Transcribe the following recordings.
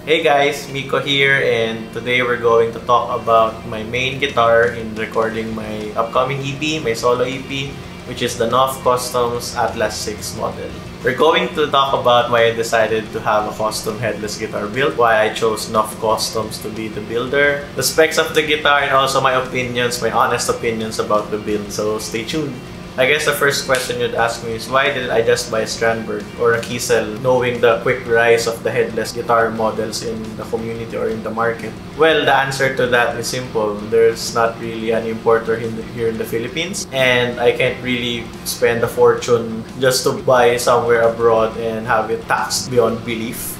Hey guys, Miko here, and today we're going to talk about my main guitar in recording my upcoming EP, my solo EP, which is the Nof Customs Atlas 6 model. We're going to talk about why I decided to have a custom headless guitar build, why I chose Nof Customs to be the builder, the specs of the guitar, and also my opinions, my honest opinions about the build, so stay tuned. I guess the first question you'd ask me is why did I just buy a Strandberg or a Kiesel knowing the quick rise of the headless guitar models in the community or in the market? Well, the answer to that is simple. There's not really an importer here in the Philippines, and I can't really spend a fortune just to buy somewhere abroad and have it taxed beyond belief.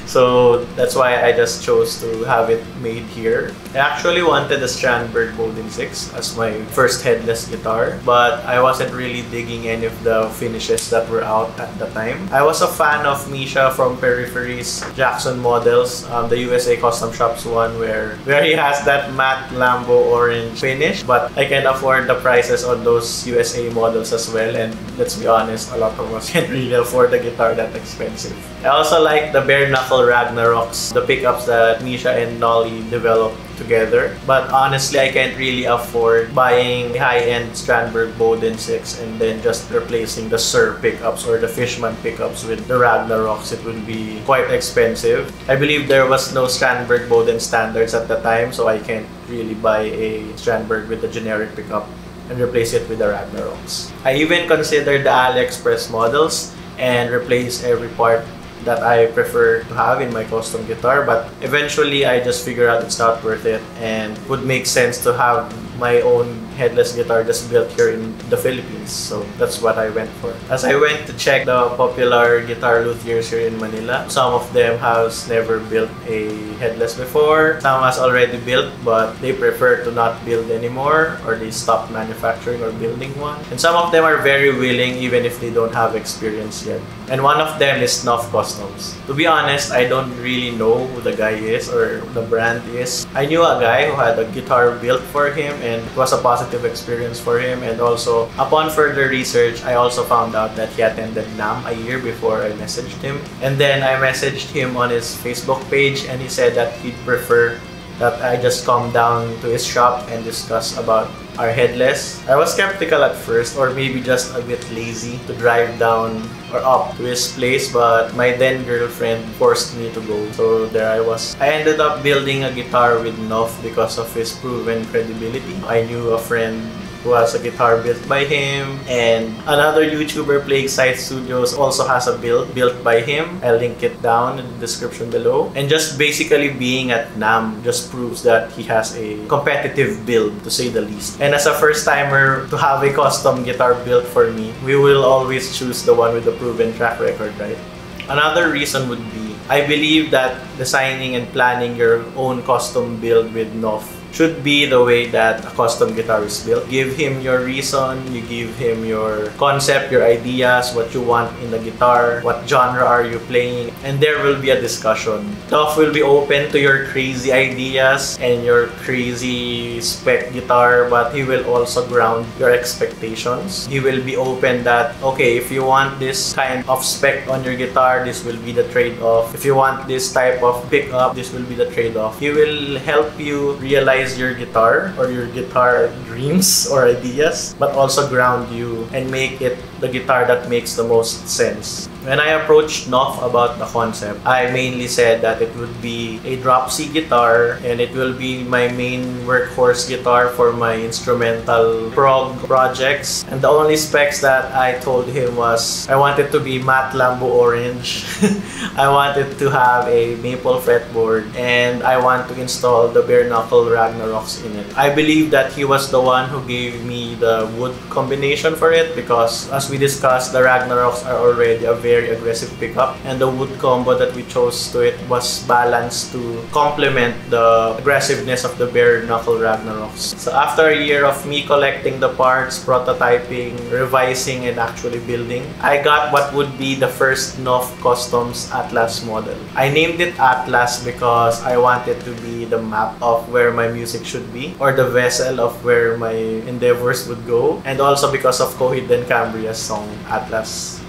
So that's why I just chose to have it made here. I actually wanted the Strandberg Bowden 6 as my first headless guitar, but I wasn't really digging any of the finishes that were out at the time. I was a fan of Misha from Periphery's Jackson models, the USA Custom Shops one where he has that matte Lambo orange finish, but I can afford the prices on those USA models as well, and let's be honest, a lot of us can't really afford a guitar that expensive. I also like the bare knuckle Ragnaroks, the pickups that Misha and Nolly developed together. But honestly, I can't really afford buying high-end Strandberg Bowden 6 and then just replacing the Sir pickups or the Fishman pickups with the Ragnaroks. It would be quite expensive. I believe there was no Strandberg Bowden standards at the time, so I can't really buy a Strandberg with a generic pickup and replace it with the Ragnaroks. I even considered the AliExpress models and replace every part that I prefer to have in my custom guitar, but eventually I just figured out it's not worth it and it would make sense to have my own headless guitar just built here in the Philippines. So that's what I went for. As I went to check the popular guitar luthiers here in Manila, some of them has never built a headless before, some has already built but they prefer to not build anymore, or they stopped manufacturing or building one, and some of them are very willing even if they don't have experience yet. And one of them is Nof Customs. To be honest, I don't really know who the guy is or the brand is. I knew a guy who had a guitar built for him and it was a positive experience for him, and also upon further research I also found out that he attended NAMM a year before I messaged him, and then I messaged him on his Facebook page and he said that he'd prefer that I just come down to his shop and discuss about our headless. I was skeptical at first, or maybe just a bit lazy to drive down or up to his place, but my then girlfriend forced me to go, so there I was. I ended up building a guitar with Nof because of his proven credibility. I knew a friend who has a guitar built by him, and another YouTuber, Plague Site Studios, also has a build built by him. I'll link it down in the description below. And just basically being at NAMM just proves that he has a competitive build, to say the least. And as a first-timer to have a custom guitar built for me, we will always choose the one with the proven track record, right? Another reason would be, I believe that designing and planning your own custom build with Nof should be the way that a custom guitar is built. Give him your reason, you give him your concept, your ideas, what you want in the guitar, what genre are you playing, and there will be a discussion. Nof will be open to your crazy ideas and your crazy spec guitar, but he will also ground your expectations. He will be open that, okay, if you want this kind of spec on your guitar, this will be the trade-off. If you want this type of pickup, this will be the trade-off. He will help you realize your guitar or your guitar dreams or ideas, but also ground you and make it the guitar that makes the most sense. When I approached Nof about the concept, I mainly said that it would be a drop C guitar and it will be my main workhorse guitar for my instrumental prog projects. And the only specs that I told him was I wanted to be matte Lambo orange, I wanted to have a maple fretboard, and I want to install the bare knuckle Ragnaroks in it. I believe that he was the one who gave me the wood combination for it because, as we discussed, the Ragnaroks are already a very aggressive pickup, and the wood combo that we chose to it was balanced to complement the aggressiveness of the bare knuckle Ragnaroks. So after a year of me collecting the parts, prototyping, revising, and actually building, I got what would be the first Nof Customs Atlas model. I named it Atlas because I wanted to be the map of where my music should be, or the vessel of where my endeavors would go, and also because of Coheed and Cambria's song Atlas.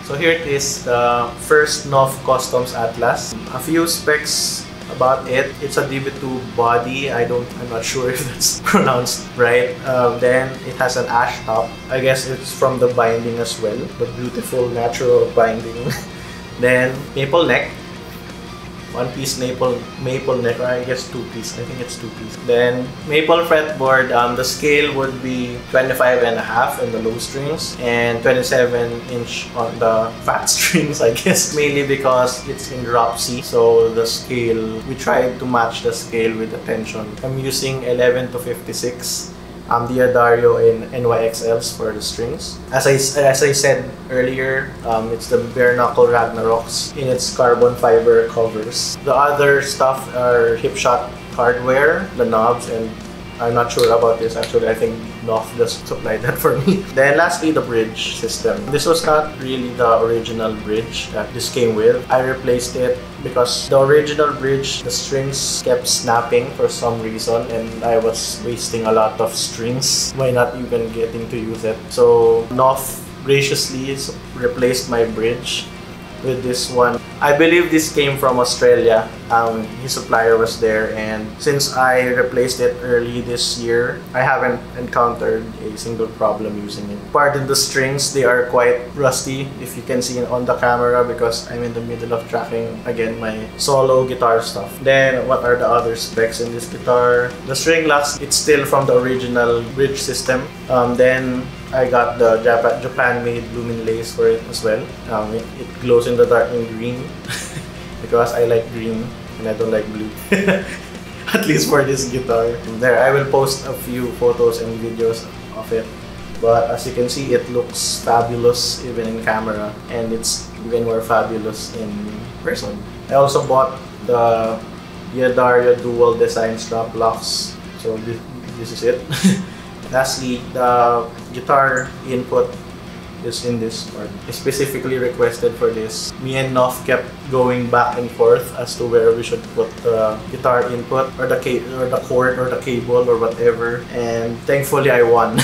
So here it is, the first NOF Customs Atlas. A few specs about it. It's a DB2 body. I'm not sure if that's pronounced right. Then it has an ash top. I guess it's from the binding as well. The beautiful natural binding. Then maple neck. One piece maple neck, or I guess two piece. I think it's two piece. Then maple fretboard. The scale would be 25.5 in the low strings and 27" on the fat strings, I guess. Mainly because it's in drop C, so the scale, we tried to match the scale with the tension. I'm using 11 to 56. Diodario in NYXLs for the strings. As I said earlier, it's the bare knuckle Ragnaroks in its carbon fiber covers. The other stuff are Hipshot hardware, the knobs, and I'm not sure about this actually. I think NOF just supplied that for me. Then lastly, the bridge system. This was not really the original bridge that this came with. I replaced it because the original bridge, the strings kept snapping for some reason and I was wasting a lot of strings by not even getting to use it. So NOF graciously replaced my bridge with this one. I believe this came from Australia. His supplier was there, and since I replaced it early this year, I haven't encountered a single problem using it. Pardon the strings, they are quite rusty if you can see it on the camera because I'm in the middle of tracking again my solo guitar stuff. Then what are the other specs in this guitar? The string locks, it's still from the original bridge system. Then I got the Japan-made lumin lace for it as well. It glows in the dark in green because I like green and I don't like blue. At least for this guitar. There, I will post a few photos and videos of it. But as you can see, it looks fabulous even in camera, and it's even more fabulous in person. I also bought the Diodario dual design strap locks. So this is it. Lastly, the guitar input is in this part. It's specifically requested for this. Me and NOF kept going back and forth as to where we should put the guitar input or the cord or the cable or whatever, and thankfully I won.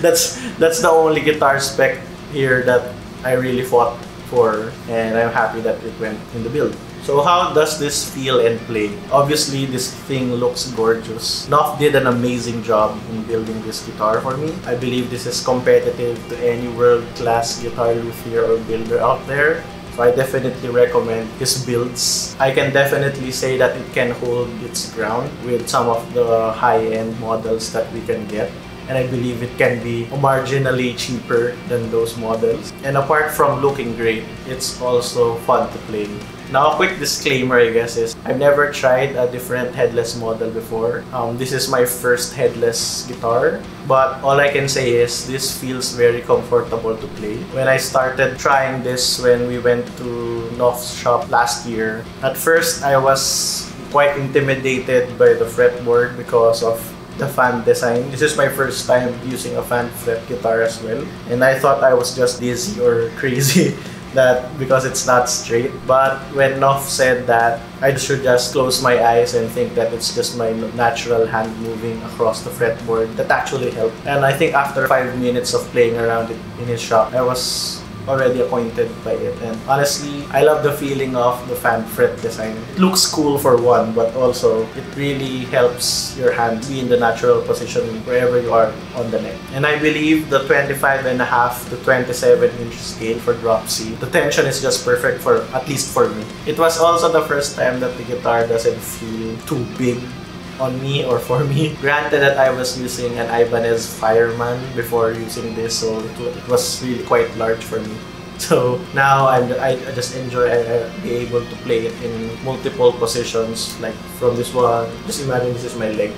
That's the only guitar spec here that I really fought for, and I'm happy that it went in the build. So how does this feel and play? Obviously, this thing looks gorgeous. NOF did an amazing job in building this guitar for me. I believe this is competitive to any world-class guitar luthier or builder out there. So I definitely recommend his builds. I can definitely say that it can hold its ground with some of the high-end models that we can get. And I believe it can be marginally cheaper than those models. And apart from looking great, it's also fun to play. Now, a quick disclaimer, I guess, is I've never tried a different headless model before. This is my first headless guitar, but all I can say is this feels very comfortable to play. When I started trying this when we went to NOF's shop last year, at first I was quite intimidated by the fretboard because of the fan design. This is my first time using a fan fret guitar as well, and I thought I was just dizzy or crazy that because it's not straight. But when NOF said that I should just close my eyes and think that it's just my natural hand moving across the fretboard, that actually helped. And I think after 5 minutes of playing around it in his shop, I was already acquainted by it, and honestly, I love the feeling of the fan fret design. It looks cool for one, but also it really helps your hand be in the natural position wherever you are on the neck. And I believe the 25.5 to 27" scale for drop C, the tension is just perfect for, at least for me. It was also the first time that the guitar doesn't feel too big on me or for me. Granted that I was using an Ibanez Fireman before using this, so it was really quite large for me. So now I just enjoy being able to play it in multiple positions, like from this one, just imagine this is my leg.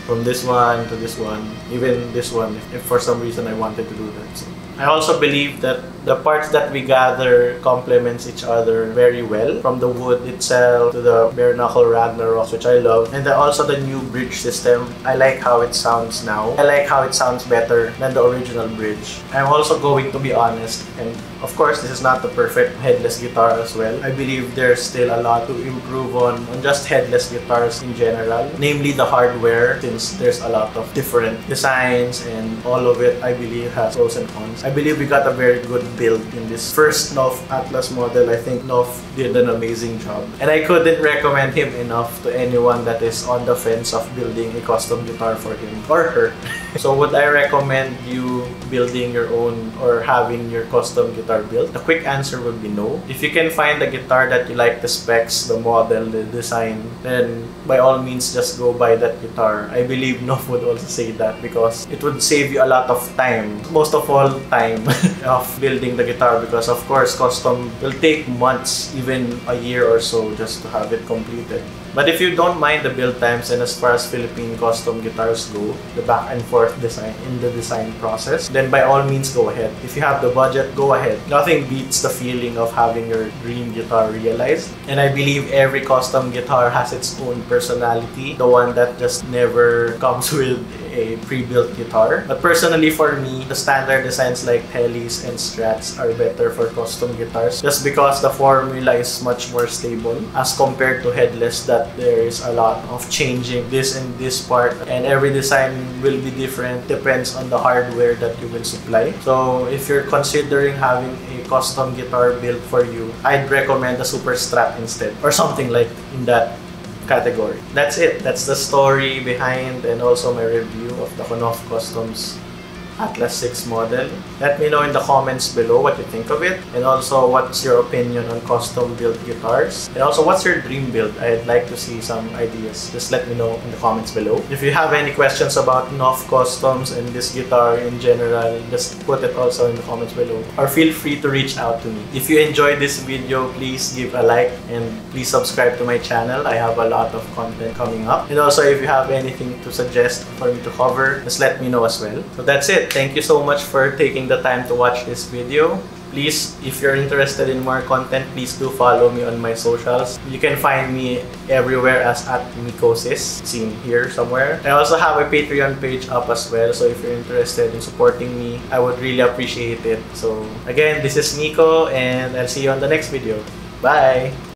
From this one to this one, even this one, if for some reason I wanted to do that. So I also believe that the parts that we gather complements each other very well, from the wood itself to the bare knuckle Ragnaroks, which I love, and then also the new bridge system. I like how it sounds now. I like how it sounds better than the original bridge. I'm also going to be honest, and of course this is not the perfect headless guitar as well. I believe there's still a lot to improve on just headless guitars in general, namely the hardware, since there's a lot of different designs and all of it I believe has pros and cons. I believe we got a very good build in this first NOF Atlas model. I think NOF did an amazing job. And I couldn't recommend him enough to anyone that is on the fence of building a custom guitar for him or her. So would I recommend you building your own or having your custom guitar built? The quick answer would be no. If you can find a guitar that you like the specs, the model, the design, then by all means just go buy that guitar. I believe NOF would also say that because it would save you a lot of time. Most of all time of building the guitar, because of course custom will take months, even a year or so just to have it completed. But if you don't mind the build times, and as far as Philippine custom guitars go, the back and forth design in the design process, then by all means go ahead. If you have the budget, go ahead. Nothing beats the feeling of having your dream guitar realized. And I believe every custom guitar has its own personality, the one that just never comes with a pre-built guitar. But personally for me, the standard designs like Headless and Strats are better for custom guitars just because the formula is much more stable as compared to Headless, that there is a lot of changing this and this part, and every design will be different, depends on the hardware that you will supply. So if you're considering having a custom guitar built for you, I'd recommend a Super Strat instead, or something like in that category. That's it. That's the story behind and also my review of the NOF Customs Atlas 6 model. Let me know in the comments below what you think of it, and also what's your opinion on custom built guitars, and also what's your dream build. I'd like to see some ideas. Just let me know in the comments below. If you have any questions about NOF Customs and this guitar in general, just put it also in the comments below, or feel free to reach out to me. If you enjoyed this video, please give a like and please subscribe to my channel. I have a lot of content coming up, and also if you have anything to suggest for me to cover, just let me know as well. So that's it. Thank you so much for taking the time to watch this video. Please, if you're interested in more content, please do follow me on my socials. You can find me everywhere as @Mickosis, seen here somewhere. I also have a Patreon page up as well, so if you're interested in supporting me, I would really appreciate it. So again, this is Miko, and I'll see you on the next video. Bye!